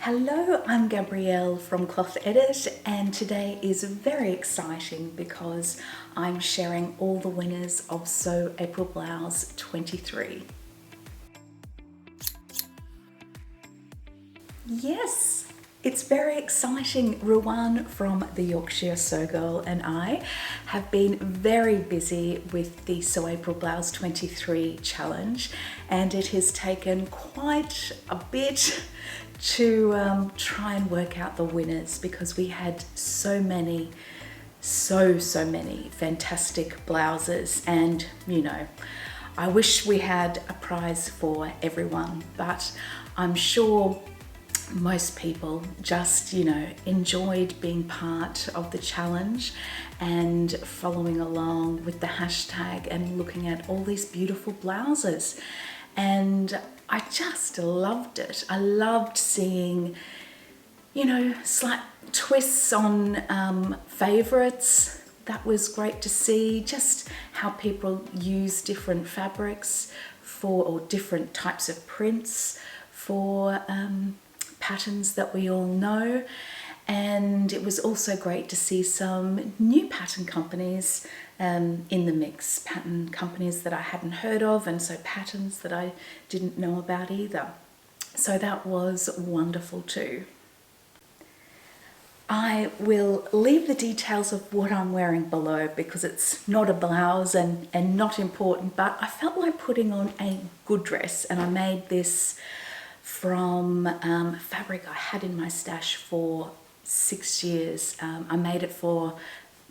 Hello, I'm Gabrielle from Cloth Edit, and today is very exciting because I'm sharing all the winners of Sew April Blouse 23. Yes, it's very exciting. Ruan from the Yorkshire Sew Girl and I have been very busy with the Sew April Blouse 23 challenge, and it has taken quite a bit to try and work out the winners because we had so many fantastic blouses, and you know, I wish we had a prize for everyone, but I'm sure most people just, you know, enjoyed being part of the challenge and following along with the hashtag and looking at all these beautiful blouses. And I just loved it. I loved seeing, you know, slight twists on favorites. That was great to see, just how people use different fabrics for, or different types of prints for patterns that we all know. And it was also great to see some new pattern companies in the mix, pattern companies that I hadn't heard of, and so patterns that I didn't know about either. So that was wonderful too. I will leave the details of what I'm wearing below because it's not a blouse and not important, but I felt like putting on a good dress, and I made this from fabric I had in my stash for 6 years. I made it for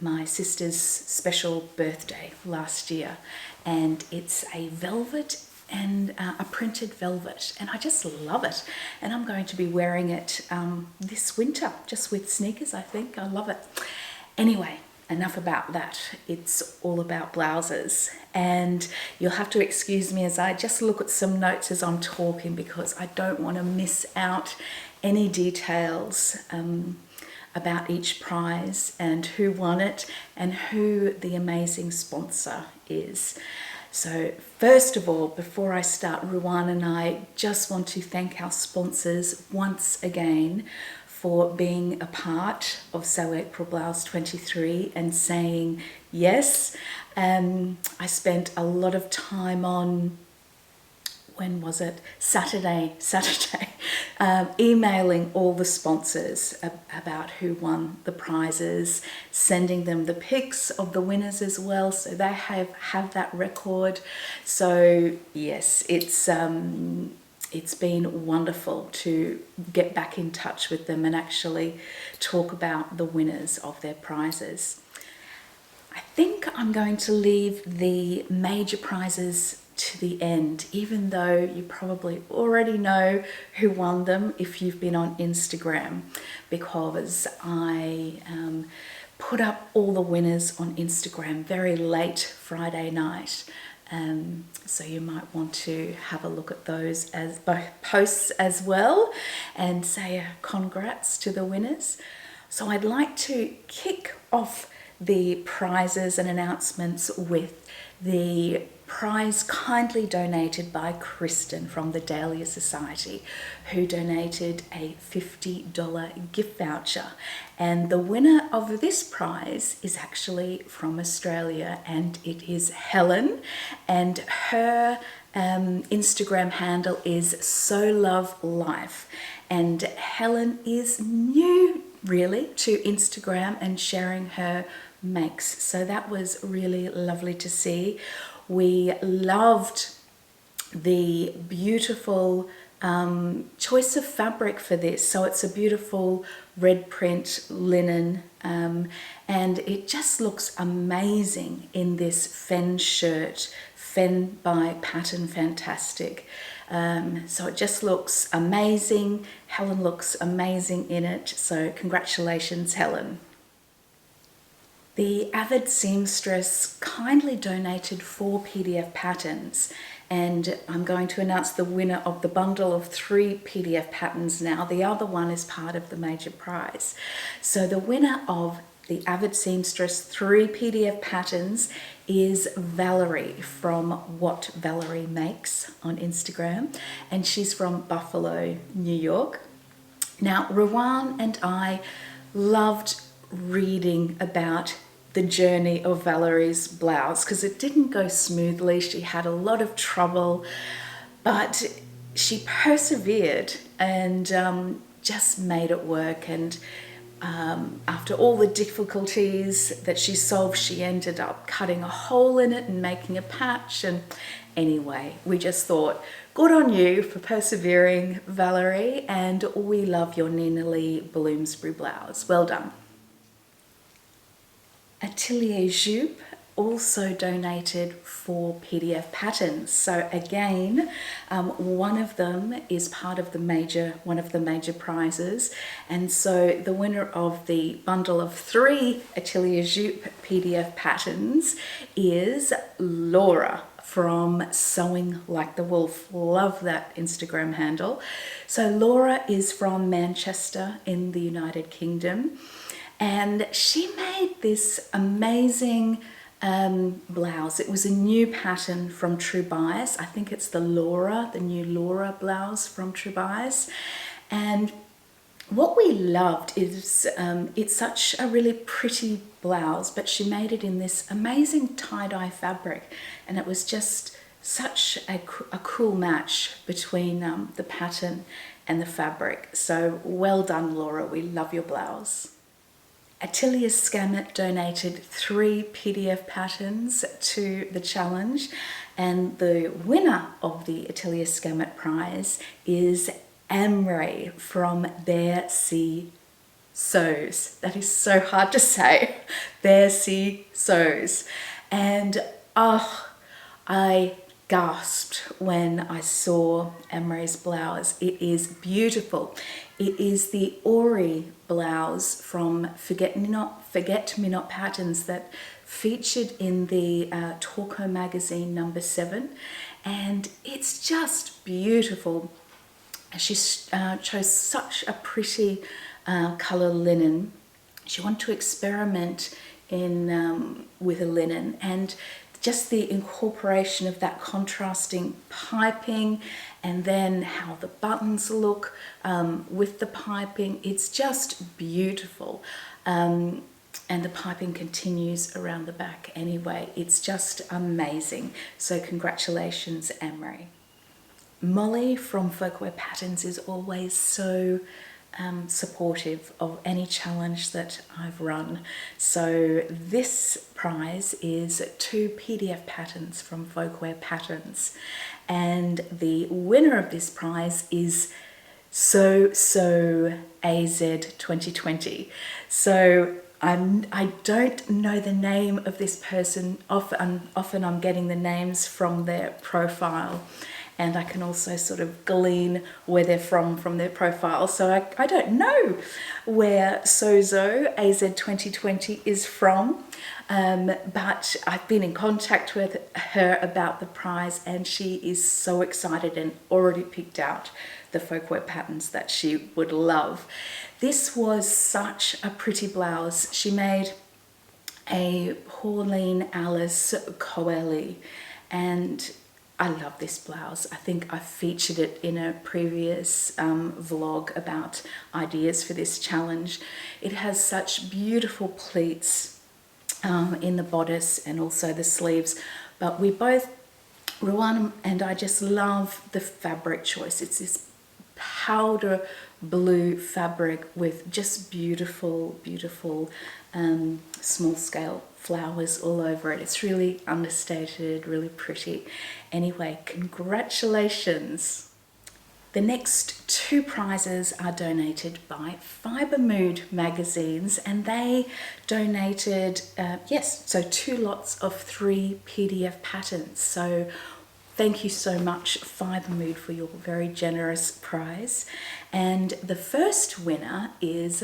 my sister's special birthday last year, and it's a velvet and a printed velvet, and I just love it, and I'm going to be wearing it this winter just with sneakers. I think I love it. Anyway, enough about that. It's all about blouses, and you'll have to excuse me as I just look at some notes as I'm talking because I don't want to miss out any details about each prize and who won it and who the amazing sponsor is. So first of all, before I start, Ruan and I just want to thank our sponsors once again for being a part of Sew April Blouse 23 and saying yes. I spent a lot of time on, when was it? Saturday, emailing all the sponsors about who won the prizes, sending them the pics of the winners as well, so they have that record. So yes, it's been wonderful to get back in touch with them and actually talk about the winners of their prizes. I think I'm going to leave the major prizes to the end, even though you probably already know who won them if you've been on Instagram, because I put up all the winners on Instagram very late Friday night. So you might want to have a look at those as both posts as well and say congrats to the winners. So I'd like to kick off the prizes and announcements with the prize kindly donated by Kristen from the Dahlia Society, who donated a $50 gift voucher. And the winner of this prize is actually from Australia, and it is Helen, and her Instagram handle is So Love Life. And Helen is new really to Instagram and sharing her makes, so that was really lovely to see. We loved the beautiful choice of fabric for this. So it's a beautiful red print linen, and it just looks amazing in this Fen shirt, Fen by Pattern Fantastique. So it just looks amazing. Helen looks amazing in it, so congratulations, Helen. The Avid Seamstress kindly donated 4 PDF patterns, and I'm going to announce the winner of the bundle of 3 PDF patterns now. The other one is part of the major prize. So the winner of the Avid Seamstress 3 PDF patterns is Valerie from What Valerie Makes on Instagram, and she's from Buffalo, New York. Now, Ruan and I loved reading about the journey of Valerie's blouse because it didn't go smoothly. She had a lot of trouble, but she persevered and just made it work. And after all the difficulties that she solved, she ended up cutting a hole in it and making a patch. And anyway, we just thought, good on you for persevering, Valerie, and we love your Nina Lee Bloomsbury blouse. Well done. Atelier Jupe also donated 4 PDF patterns. So again, one of them is part of one of the major prizes. And so the winner of the bundle of 3 Atelier Jupe PDF patterns is Laura from Sewing Like the Wolf. Love that Instagram handle. So Laura is from Manchester in the United Kingdom, and she made this amazing blouse. It was a new pattern from True Bias. I think it's the new Laura blouse from True Bias. And what we loved is it's such a really pretty blouse, but she made it in this amazing tie-dye fabric, and it was just such a cool match between the pattern and the fabric. So well done, Laura. We love your blouse. Atelier Scammit donated 3 PDF patterns to the challenge, and the winner of the Atelier Scammit prize is Emery from There She Sews. That is so hard to say. There She Sews. And I gasped when I saw Emery's blouse. It is beautiful. It is the Ori blouse from Forget Me Not Patterns that featured in the Torco magazine #7, and it's just beautiful. She chose such a pretty colour linen. She wanted to experiment with a linen, and just the incorporation of that contrasting piping, and then how the buttons look with the piping. It's just beautiful. And the piping continues around the back anyway. It's just amazing. So congratulations, Emery. Molly from Folkwear Patterns is always so supportive of any challenge that I've run. So this prize is 2 PDF patterns from Folkwear Patterns, and the winner of this prize is Sozo AZ 2020. So I don't know the name of this person. Often I'm getting the names from their profile, and I can also sort of glean where they're from their profile. So I don't know where Sozo AZ 2020 is from, but I've been in contact with her about the prize, and she is so excited and already picked out the folkwear patterns that she would love. This was such a pretty blouse. She made a Pauline Alice Coeli, and I love this blouse. I think I featured it in a previous vlog about ideas for this challenge. It has such beautiful pleats in the bodice and also the sleeves, but we both, Ruan and I, just love the fabric choice. It's this powder blue fabric with just beautiful small scale flowers all over it. It's really understated, really pretty. Anyway, congratulations. The next 2 prizes are donated by Fibre Mood magazines, and they donated, so 2 lots of 3 PDF patterns. So thank you so much, Fibre Mood, for your very generous prize. And the first winner is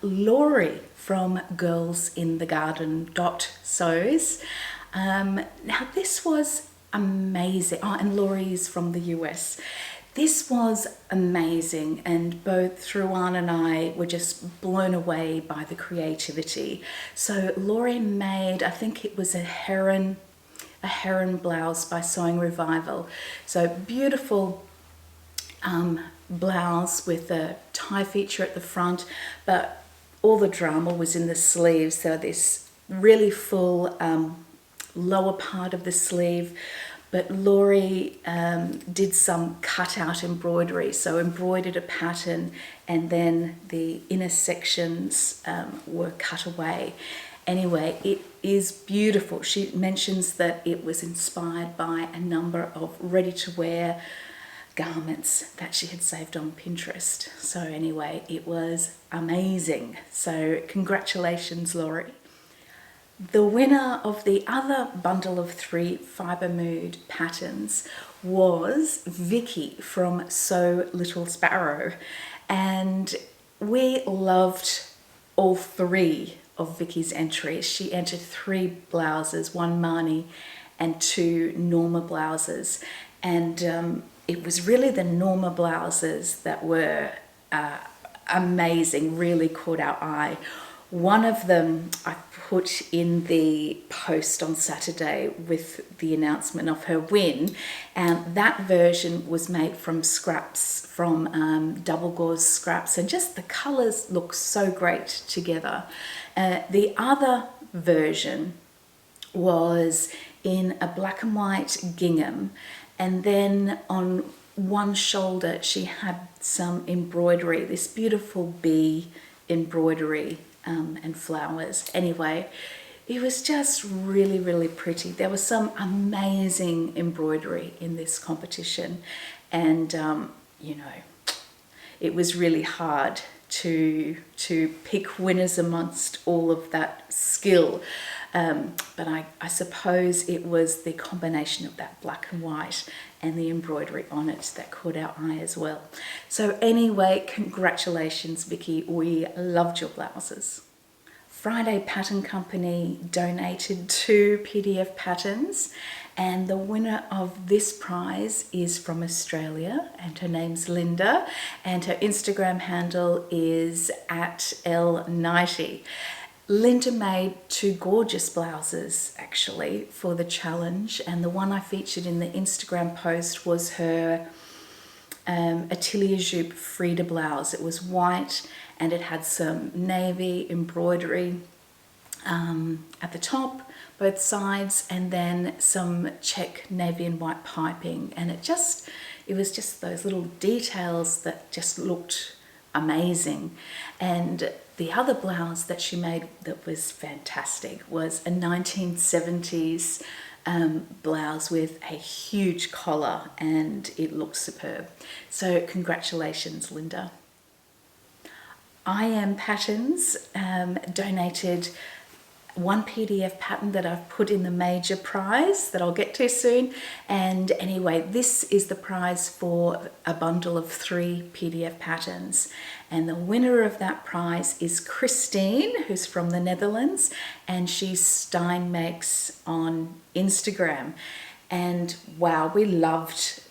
Laurie from Girls in the Garden Sews. Now this was amazing. Oh, and Laurie is from the US. This was amazing, and both Ruan and I were just blown away by the creativity. So Laurie made, I think it was a heron blouse by Sewing Revival. So beautiful blouse with a tie feature at the front, but all the drama was in the sleeves. So this really full lower part of the sleeve, but Laurie did some cutout embroidery, so embroidered a pattern and then the inner sections were cut away. Anyway, it is beautiful. She mentions that it was inspired by a number of ready-to-wear garments that she had saved on Pinterest. So anyway, it was amazing. So congratulations, Laurie. The winner of the other bundle of 3 Fibre Mood patterns was Vicky from Sew Little Sparrow, and we loved all 3 of Vicky's entries. She entered 3 blouses, 1 Marni and 2 Norma blouses, and it was really the Norma blouses that were amazing, really caught our eye. One of them I put in the post on Saturday with the announcement of her win, and that version was made from scraps, from double gauze scraps, and just the colours look so great together. The other version was in a black and white gingham, and then on one shoulder she had some embroidery, this beautiful bee embroidery and flowers. Anyway, it was just really, really pretty. There was some amazing embroidery in this competition, and you know, it was really hard to pick winners amongst all of that skill. But I suppose it was the combination of that black and white and the embroidery on it that caught our eye as well. So anyway, congratulations, Vicky. We loved your blouses. Friday Pattern Company donated 2 PDF patterns, and the winner of this prize is from Australia, and her name's Linda, and her Instagram handle is @L90. Linda made 2 gorgeous blouses actually for the challenge, and the one I featured in the Instagram post was her Atelier Jupe Frida blouse. It was white and it had some navy embroidery at the top, both sides, and then some check navy and white piping, and it was just those little details that just looked amazing. And the other blouse that she made that was fantastic was a 1970s blouse with a huge collar, and it looked superb. So congratulations, Linda. I Am Patterns donated 1 PDF pattern that I've put in the major prize that I'll get to soon. And anyway, this is the prize for a bundle of 3 PDF patterns. And the winner of that prize is Christine, who's from the Netherlands, and she's Stein Makes on Instagram. And wow, we loved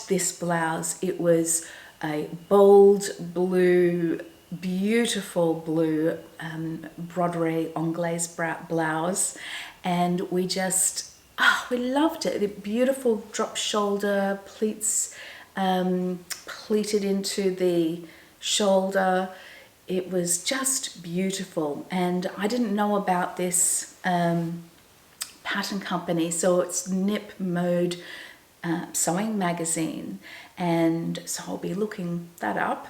this blouse. It was a bold blue, beautiful blue broderie anglaise blouse, and we loved it. The beautiful drop shoulder pleats, pleated into the shoulder. It was just beautiful, and I didn't know about this pattern company, so it's Knit Mode Sewing Magazine, and so I'll be looking that up.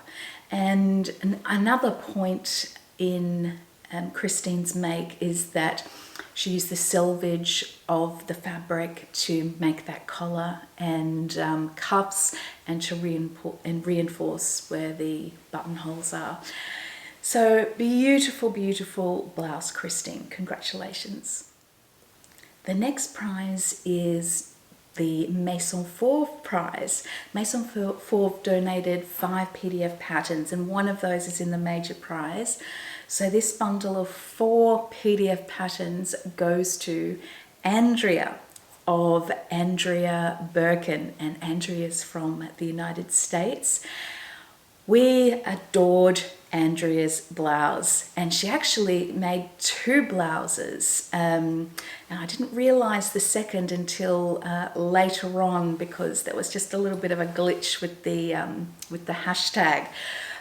And another point in Christine's make is that she used the selvage of the fabric to make that collar and cuffs, and to reinforce where the buttonholes are. So beautiful, beautiful blouse, Christine. Congratulations. The next prize is the Maison Fauve prize. Maison Fauve donated 5 PDF patterns, and one of those is in the major prize. So this bundle of 4 PDF patterns goes to Andrea of Andrea Birkin, and Andrea's from the United States. We adored Andrea's blouse, and she actually made 2 blouses, and I didn't realize the second until later on, because there was just a little bit of a glitch with the hashtag.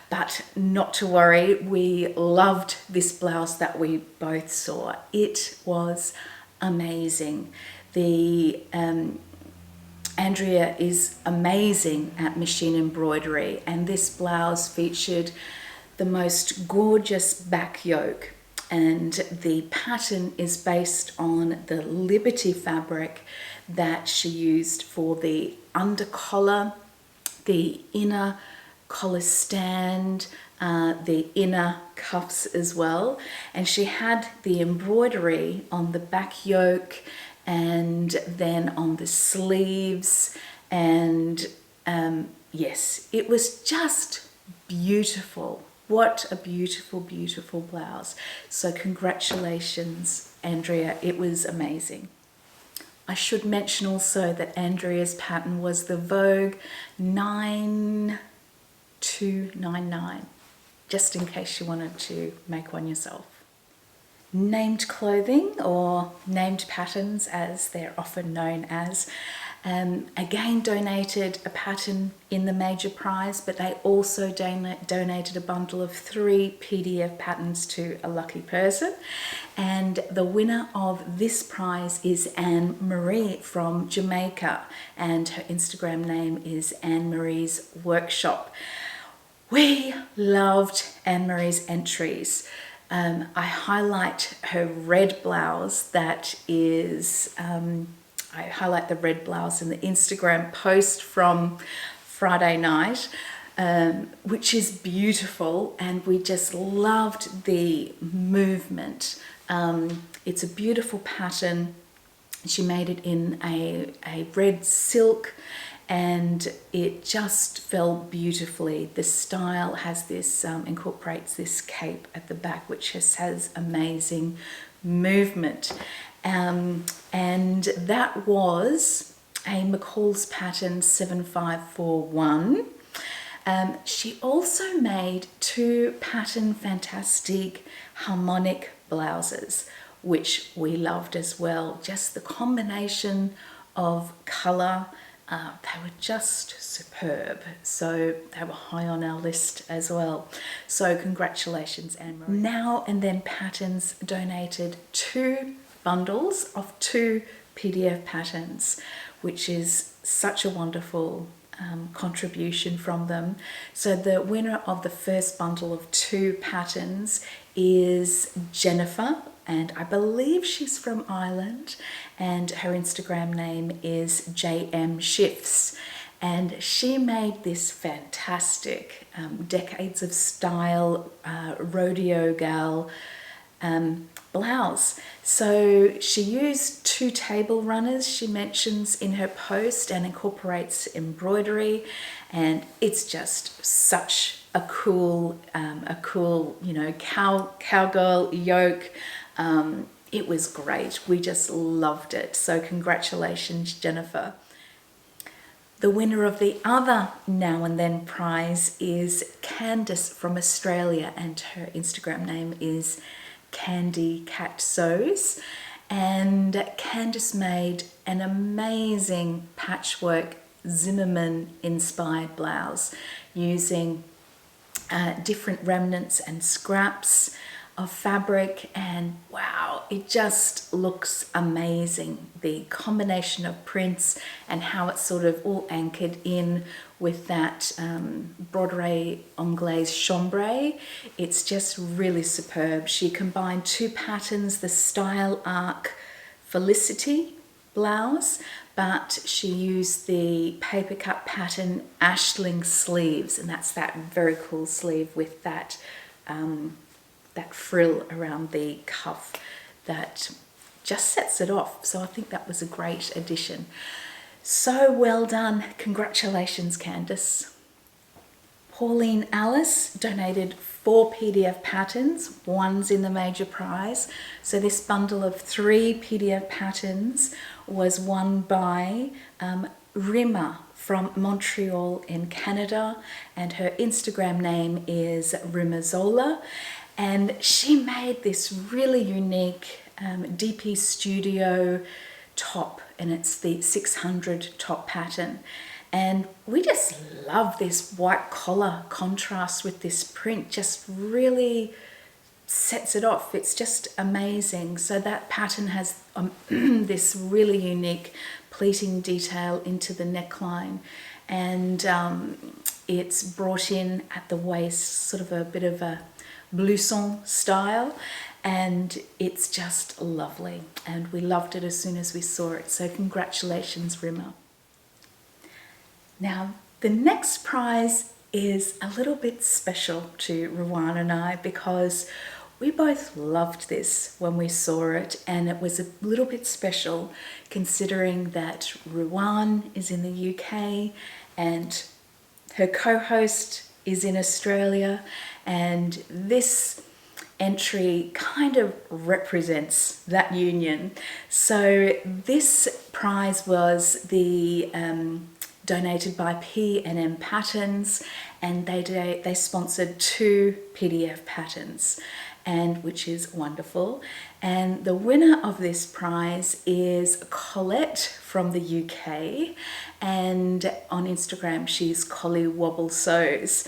But not to worry, we loved this blouse that we both saw. It was amazing. The Andrea is amazing at machine embroidery, and this blouse featured the most gorgeous back yoke, and the pattern is based on the Liberty fabric that she used for the under collar, the inner collar stand, the inner cuffs as well. And she had the embroidery on the back yoke and then on the sleeves, and yes, it was just beautiful. What a beautiful, beautiful blouse. So congratulations, Andrea. It was amazing. I should mention also that Andrea's pattern was the Vogue 9299, just in case you wanted to make one yourself. Named clothing, or named patterns as they're often known as, again donated a pattern in the major prize, but they also donated a bundle of 3 PDF patterns to a lucky person. And the winner of this prize is Anne-Marie from Jamaica, and her Instagram name is Anne-Marie's Workshop. We loved Anne-Marie's entries. I highlight her red blouse, that is, I highlight the red blouse in the Instagram post from Friday night, which is beautiful, and we just loved the movement. It's a beautiful pattern. She made it in a red silk, and it just fell beautifully. The style has this, incorporates this cape at the back, which has amazing movement. And that was a McCall's pattern 7541. She also made 2 pattern Fantastique Harmonic blouses, which we loved as well. Just the combination of colour, they were just superb. So they were high on our list as well. So congratulations, Anne-Marie. Now and Then Patterns donated 2 bundles of 2 PDF patterns, which is such a wonderful contribution from them. So the winner of the first bundle of 2 patterns is Jennifer, and I believe she's from Ireland, and her Instagram name is JM Shifts, and she made this fantastic Decades of Style rodeo gal blouse. So she used 2 table runners, she mentions in her post, and incorporates embroidery, and it's just such a cool, you know, cowgirl yoke. It was great. We just loved it. So congratulations, Jennifer. The winner of the other Now and Then prize is Candace from Australia, and her Instagram name is Candy Cat Sews, and Candace made an amazing patchwork Zimmerman inspired blouse using different remnants and scraps of fabric, and wow, it just looks amazing. The combination of prints and how it's sort of all anchored in with that broderie anglaise chambray, it's just really superb. She combined 2 patterns, the Style Arc Felicity blouse, but she used the paper cut pattern Ashling sleeves, and that's that very cool sleeve with that that frill around the cuff that just sets it off. So I think that was a great addition. So well done. Congratulations, Candace. Pauline Alice donated 4 PDF patterns. 1's in the major prize. So this bundle of 3 PDF patterns was won by Rima from Montreal in Canada, and her Instagram name is Rumazola, and she made this really unique DP Studio top, and it's the 600 top pattern. And we just love this white collar contrast with this print, just really sets it off. It's just amazing. So that pattern has this really unique pleating detail into the neckline, and it's brought in at the waist, sort of a bit of a blouson style, and it's just lovely, and we loved it as soon as we saw it. So congratulations, Rimmer. Now the next prize is a little bit special to Ruan and I, because we both loved this when we saw it, and it was a little bit special considering that Ruan is in the UK and her co-host is in Australia, and this entry kind of represents that union. So this prize was the donated by P&M Patterns, and they sponsored 2 PDF patterns, and which is wonderful. And the winner of this prize is Collette from the UK, and on Instagram she's Collie Wobble Sews,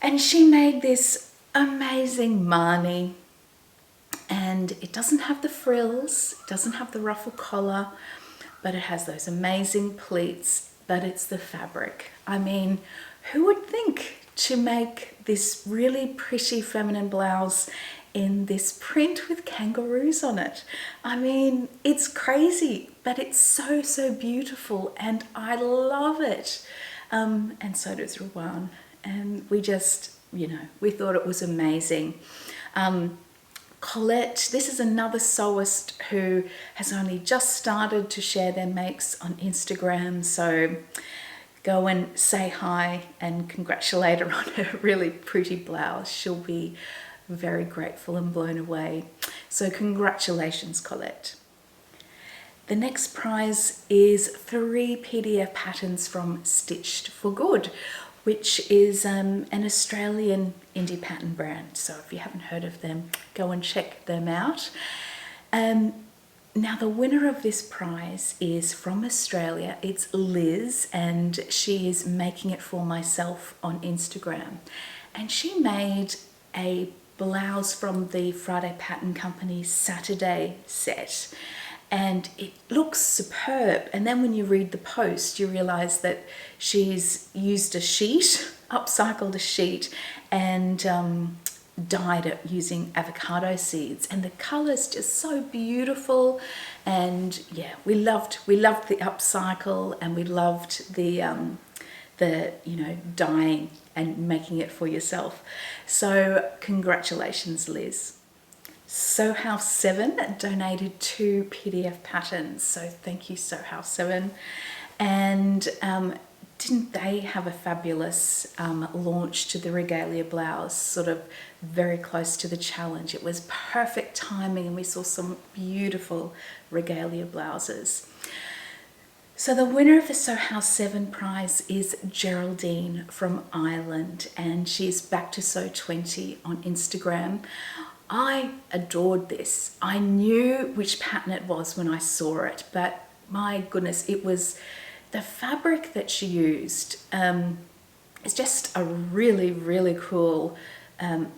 and she made this amazing Marnie, and it doesn't have the frills, it doesn't have the ruffle collar, but it has those amazing pleats, but it's the fabric. I mean, who would think to make this really pretty feminine blouse in this print with kangaroos on it? I mean, it's crazy, but it's so, so beautiful, and I love it. And so does Ruan, and we just, you know, we thought it was amazing. Collette, this is another sewist who has only just started to share their makes on Instagram, so go and say hi and congratulate her on her really pretty blouse. She'll be very grateful and blown away. So congratulations, Collette. The next prize is 3 PDF patterns from Stitched for Good, which is an Australian indie pattern brand. So if you haven't heard of them, go and check them out. Now the winner of this prize is from Australia. It's Liz, and she is making it for myself on Instagram. And she made a blouse from the Friday Pattern Company's Saturday set, and it looks superb. And then when you read the post, you realize that she's used a sheet, upcycled a sheet, and dyed it using avocado seeds, and the color's just so beautiful. And yeah, we loved the upcycle, and we loved the you know, dyeing and making it for yourself. So congratulations, Liz. Sew House 7 donated 2 PDF patterns, so thank you, Sew House 7. And didn't they have a fabulous launch to the regalia blouse, sort of very close to the challenge? It was perfect timing, and we saw some beautiful regalia blouses. So the winner of the Sew House 7 prize is Geraldine from Ireland, and she's back to Sew 20 on Instagram. I adored this. I knew which pattern it was when I saw it, but my goodness, it was the fabric that she used. It's just a really, really cool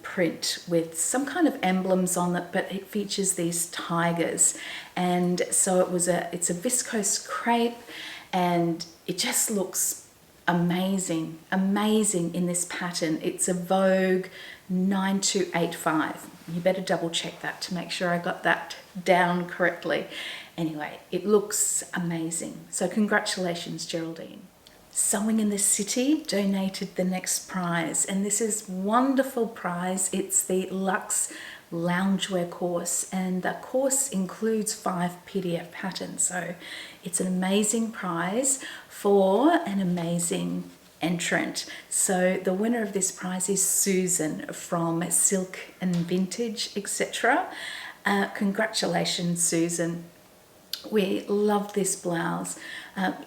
print with some kind of emblems on it, but it features these tigers. And so it's a viscose crepe, and it just looks amazing, amazing in this pattern. It's a Vogue 9285. You better double check that to make sure I got that down correctly. Anyway, it looks amazing. So congratulations, Geraldine. Sewing in the City donated the next prize, and this is wonderful prize. It's the Luxe Loungewear course, and the course includes 5 PDF patterns. So it's an amazing prize for an amazing entrant. So the winner of this prize is Susan from Silk and Vintage, etc. Congratulations, Susan. We love this blouse.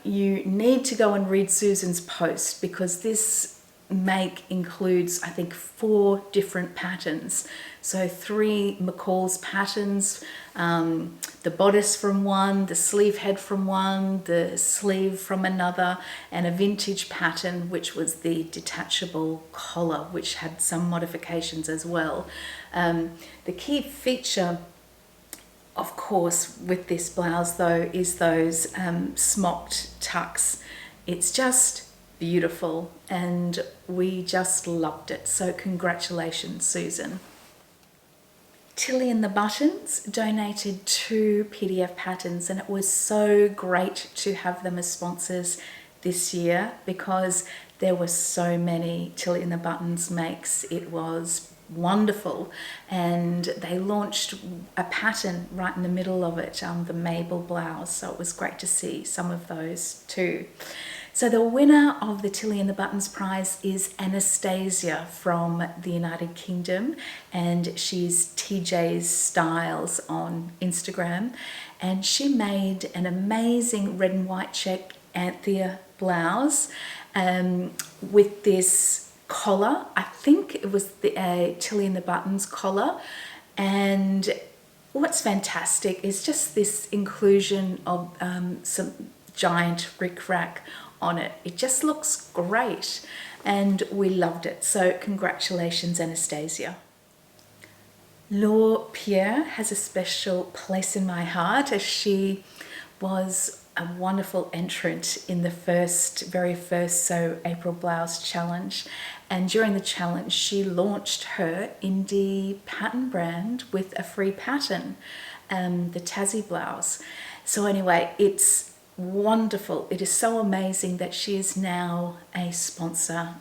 You need to go and read Susan's post, because this make includes, I think, 4 different patterns. So 3 McCall's patterns, the bodice from one, the sleeve head from one, the sleeve from another, and a vintage pattern, which was the detachable collar, which had some modifications as well. The key feature, of course, with this blouse though, is those smocked tucks. It's just beautiful, and we just loved it. So congratulations, Susan. Tilly and the Buttons donated 2 PDF patterns, and it was so great to have them as sponsors this year, because there were so many Tilly and the Buttons makes. It was wonderful, and they launched a pattern right in the middle of it, the Mabel blouse, so it was great to see some of those too. So the winner of the Tilly and the Buttons prize is Anastasia from the United Kingdom, and she's TJ's Styles on Instagram, and she made an amazing red and white check Anthea blouse with this collar. I think it was the Tilly and the Buttons collar, and what's fantastic is just this inclusion of some giant rickrack on it. It just looks great, and we loved it. So congratulations, Anastasia. Laurie Pierre has a special place in my heart, as she was a wonderful entrant in the very first Sew April Blouse Challenge, and during the challenge she launched her indie pattern brand with a free pattern, the Tassie blouse. So anyway, it's wonderful. It is so amazing that she is now a sponsor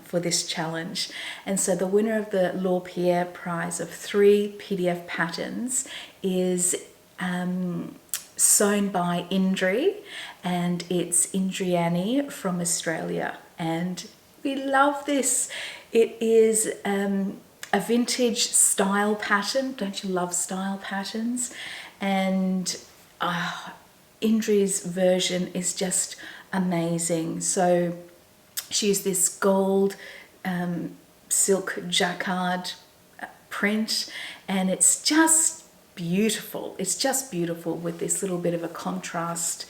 for this challenge. And so the winner of the Laurie Pierre prize of 3 PDF patterns is sewn by Indri, and it's Indriani from Australia, and we love this. It is a vintage style pattern. Don't you love style patterns? And Indri's version is just amazing. So she used this gold silk jacquard print, and it's just beautiful. It's just beautiful with this little bit of a contrast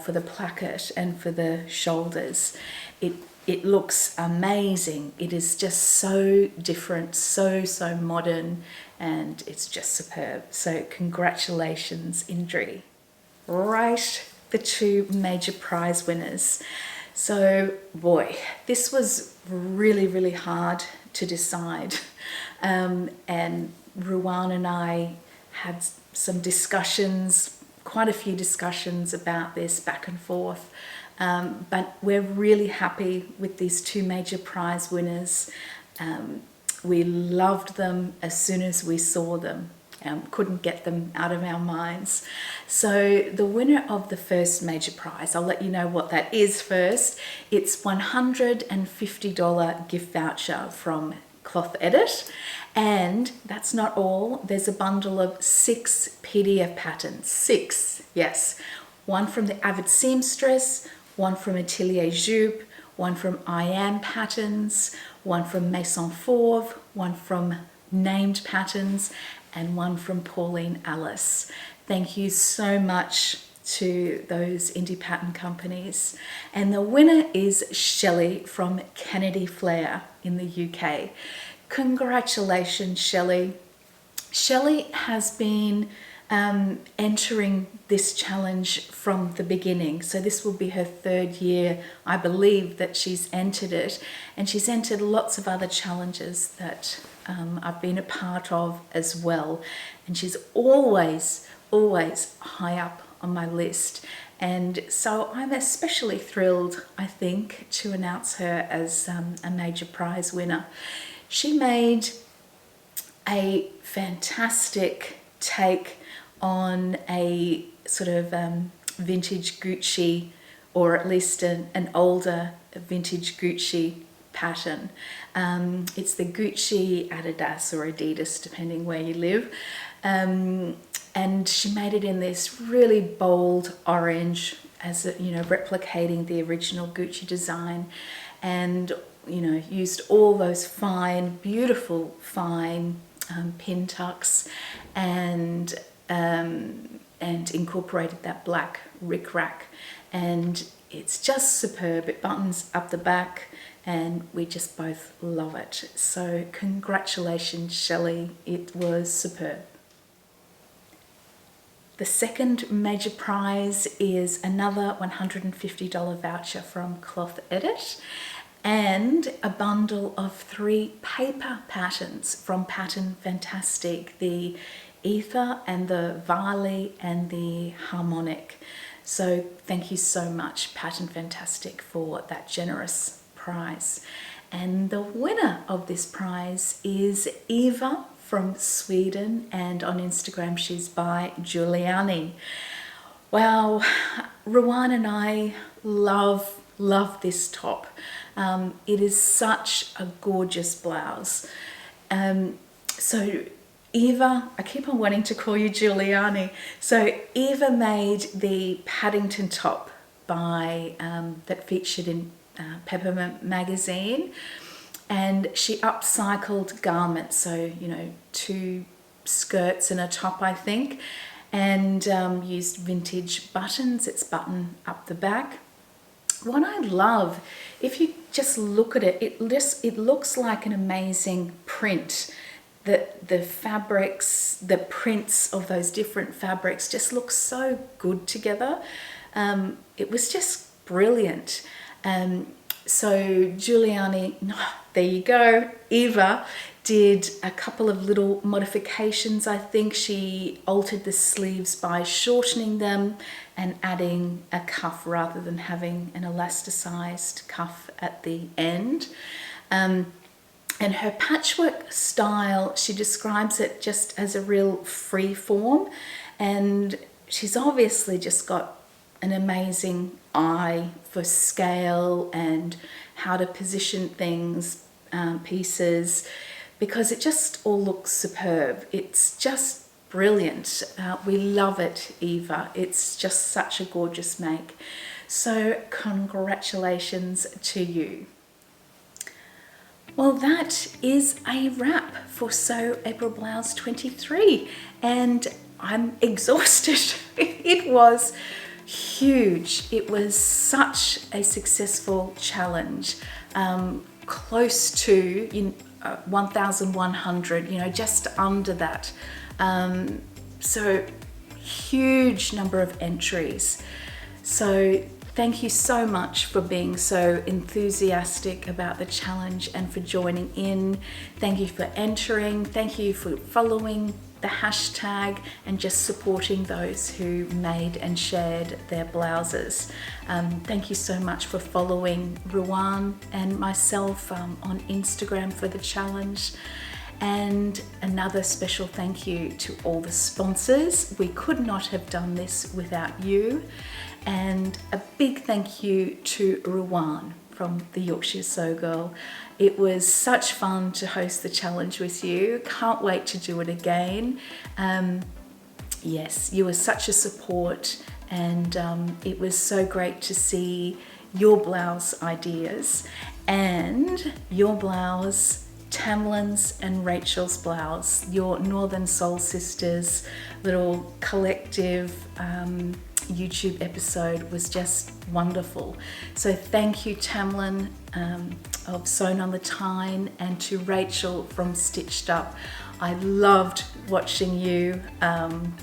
for the placket and for the shoulders. It looks amazing. It is just so different, so modern, and it's just superb. So congratulations, Indri. Right, the 2 major prize winners. So boy, this was really hard to decide, and Ruan and I had some discussions, quite a few discussions about this back and forth, but we're really happy with these 2 major prize winners. We loved them as soon as we saw them. Couldn't get them out of our minds. So the winner of the first major prize, I'll let you know what that is first. It's $150 gift voucher from Cloth Edit, and that's not all. There's a bundle of 6 PDF patterns. 6, yes. One from the Avid Seamstress, one from Atelier Jupe, one from I Am Patterns, one from Maison Fauve, one from Named Patterns, and one from Pauline Alice. Thank you so much to those indie pattern companies. And the winner is Shelley from Kennedy Flair in the UK. Congratulations, Shelley. Shelley has been entering this challenge from the beginning. So this will be her 3rd year, I believe, that she's entered it. And she's entered lots of other challenges that I've been a part of as well. And she's always high up on my list. And so I'm especially thrilled, I think, to announce her as a major prize winner. She made a fantastic take on a sort of vintage Gucci, or at least an older vintage Gucci pattern. It's the Gucci, Adidas or Adidas, depending where you live. and she made it in this really bold orange, as you know, replicating the original Gucci design, and you know, used all those fine, beautiful, fine pin tucks, and incorporated that black rickrack, and it's just superb. It buttons up the back, and we just both love it. So congratulations, Shelley, it was superb. The second major prize is another $150 voucher from Cloth Edit and a bundle of 3 paper patterns from Pattern Fantastique, the Ether and the Vali and the Harmonic. So thank you so much, Pattern Fantastique, for that generous prize. And the winner of this prize is Eva from Sweden, and on Instagram she's by Giuliani. Wow, Ruan and I love this top. It is such a gorgeous blouse. So Eva, I keep on wanting to call you Giuliani. So Eva made the Paddington top by that featured in Peppermint magazine, and she upcycled garments, so you know, 2 skirts and a top, I think, and used vintage buttons. It's button up the back. What I love, if you just look at it, it looks like an amazing print. The fabrics, the prints of those different fabrics just look so good together. It was just brilliant. So Giuliani, there you go, Eva did a couple of little modifications. I think she altered the sleeves by shortening them and adding a cuff rather than having an elasticized cuff at the end. And her patchwork style, she describes it just as a real free form, and she's obviously just got an amazing eye for scale and how to position things, pieces, because it just all looks superb. It's just brilliant. We love it, Eva. It's just such a gorgeous make. So congratulations to you. Well, that is a wrap for Sew April Blouse 23, and I'm exhausted. It was huge. It was such a successful challenge, close to 1,100, you know, just under that. So huge number of entries. So thank you so much for being so enthusiastic about the challenge and for joining in. Thank you for entering. Thank you for following the hashtag and just supporting those who made and shared their blouses. Thank you so much for following Ruan and myself on Instagram for the challenge. And another special thank you to all the sponsors. We could not have done this without you. And a big thank you to Ruan from the Yorkshire Sew Girl. It was such fun to host the challenge with you. Can't wait to do it again. Yes, you were such a support, and it was so great to see your blouse ideas and your blouse, Tamlyn's and Rachel's blouse, your Northern Soul Sisters little collective YouTube episode was just wonderful. So thank you, Tamlyn of Sewn on the Tyne, and to Rachel from Stitched Up. I loved watching you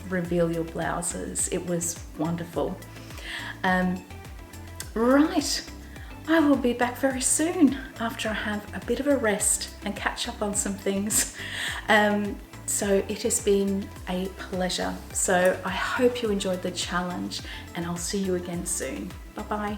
reveal your blouses. It was wonderful. Right, I will be back very soon after I have a bit of a rest and catch up on some things. So it has been a pleasure. So I hope you enjoyed the challenge, and I'll see you again soon. Bye-bye.